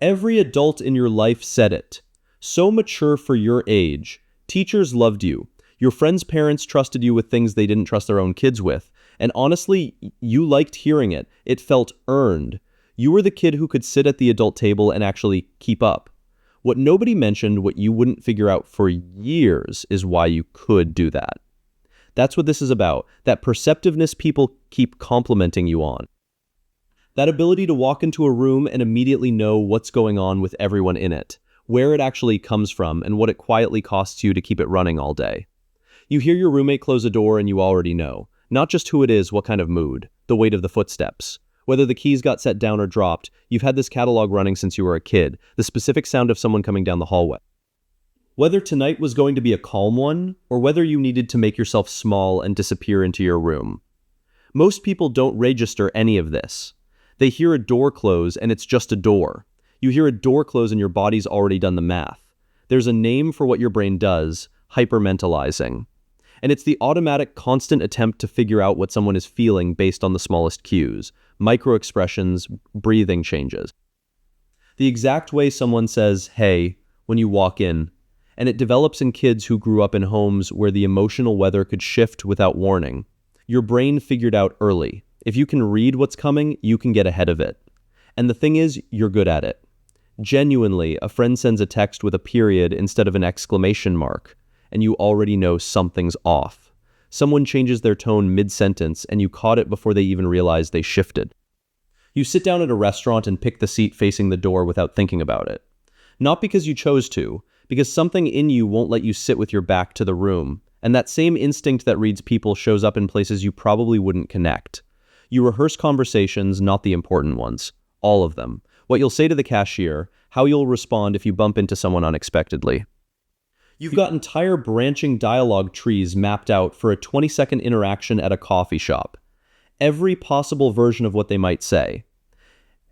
Every adult in your life said it. So mature for your age. Teachers loved you. Your friends' parents trusted you with things they didn't trust their own kids with. And honestly, you liked hearing it. It felt earned. You were the kid who could sit at the adult table and actually keep up. What nobody mentioned, what you wouldn't figure out for years, is why you could do that. That's what this is about, that perceptiveness people keep complimenting you on. That ability to walk into a room and immediately know what's going on with everyone in it, where it actually comes from, and what it quietly costs you to keep it running all day. You hear your roommate close a door and you already know. Not just who it is, what kind of mood, the weight of the footsteps. Whether the keys got set down or dropped, you've had this catalog running since you were a kid, the specific sound of someone coming down the hallway. Whether tonight was going to be a calm one, or whether you needed to make yourself small and disappear into your room. Most people don't register any of this. They hear a door close and it's just a door. You hear a door close and your body's already done the math. There's a name for what your brain does, hypermentalizing. And it's the automatic, constant attempt to figure out what someone is feeling based on the smallest cues, micro-expressions, breathing changes. The exact way someone says, "hey," when you walk in, and it develops in kids who grew up in homes where the emotional weather could shift without warning. Your brain figured out early. If you can read what's coming, you can get ahead of it. And the thing is, you're good at it. Genuinely, a friend sends a text with a period instead of an exclamation mark, and you already know something's off. Someone changes their tone mid-sentence, and you caught it before they even realized they shifted. You sit down at a restaurant and pick the seat facing the door without thinking about it. Not because you chose to, because something in you won't let you sit with your back to the room, and that same instinct that reads people shows up in places you probably wouldn't connect. You rehearse conversations, not the important ones. All of them. What you'll say to the cashier, how you'll respond if you bump into someone unexpectedly. You've got entire branching dialogue trees mapped out for a 20-second interaction at a coffee shop. Every possible version of what they might say.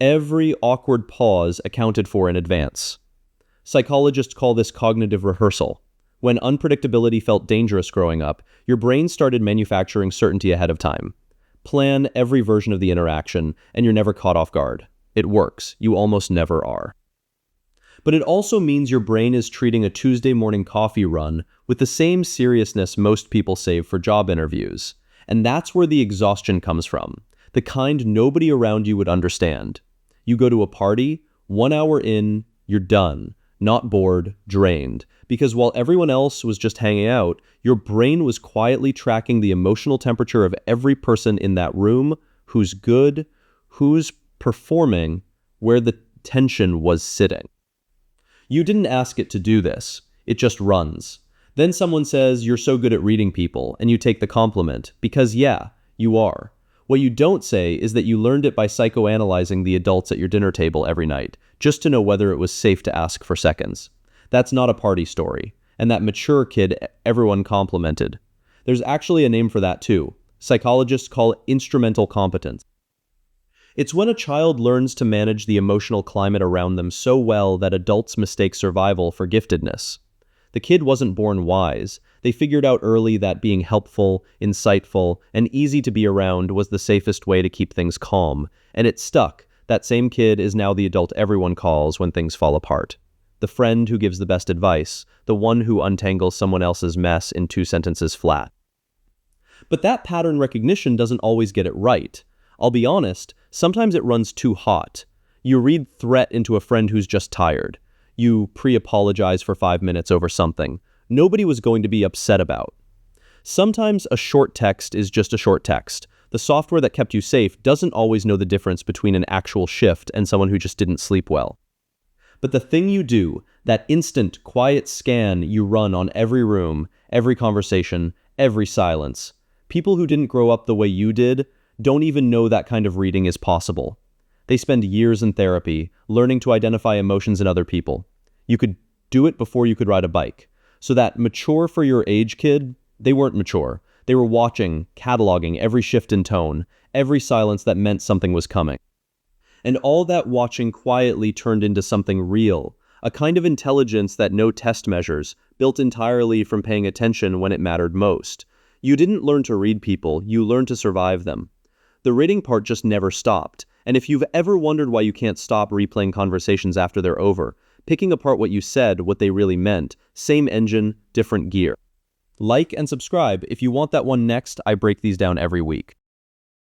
Every awkward pause accounted for in advance. Psychologists call this cognitive rehearsal. When unpredictability felt dangerous growing up, your brain started manufacturing certainty ahead of time. Plan every version of the interaction, and you're never caught off guard. It works. You almost never are. But it also means your brain is treating a Tuesday morning coffee run with the same seriousness most people save for job interviews. And that's where the exhaustion comes from, the kind nobody around you would understand. You go to a party, 1 hour in, you're done, not bored, drained. Because while everyone else was just hanging out, your brain was quietly tracking the emotional temperature of every person in that room, who's good, who's performing, where the tension was sitting. You didn't ask it to do this. It just runs. Then someone says, "you're so good at reading people," and you take the compliment, because yeah, you are. What you don't say is that you learned it by psychoanalyzing the adults at your dinner table every night, just to know whether it was safe to ask for seconds. That's not a party story. And that mature kid everyone complimented. There's actually a name for that too. Psychologists call it instrumental competence. It's when a child learns to manage the emotional climate around them so well that adults mistake survival for giftedness. The kid wasn't born wise. They figured out early that being helpful, insightful, and easy to be around was the safest way to keep things calm. And it stuck. That same kid is now the adult everyone calls when things fall apart. The friend who gives the best advice, the one who untangles someone else's mess in 2 sentences flat. But that pattern recognition doesn't always get it right. I'll be honest, sometimes it runs too hot. You read threat into a friend who's just tired. You pre-apologize for 5 minutes over something nobody was going to be upset about. Sometimes a short text is just a short text. The software that kept you safe doesn't always know the difference between an actual shift and someone who just didn't sleep well. But the thing you do, that instant, quiet scan you run on every room, every conversation, every silence, people who didn't grow up the way you did don't even know that kind of reading is possible. They spend years in therapy, learning to identify emotions in other people. You could do it before you could ride a bike. So that mature for your age kid, they weren't mature. They were watching, cataloging every shift in tone, every silence that meant something was coming. And all that watching quietly turned into something real, a kind of intelligence that no test measures, built entirely from paying attention when it mattered most. You didn't learn to read people, you learned to survive them. The reading part just never stopped, And if you've ever wondered why you can't stop replaying conversations after they're over, picking apart what you said, what they really meant, same engine, different gear. Like and subscribe if you want that one next. I break these down every week.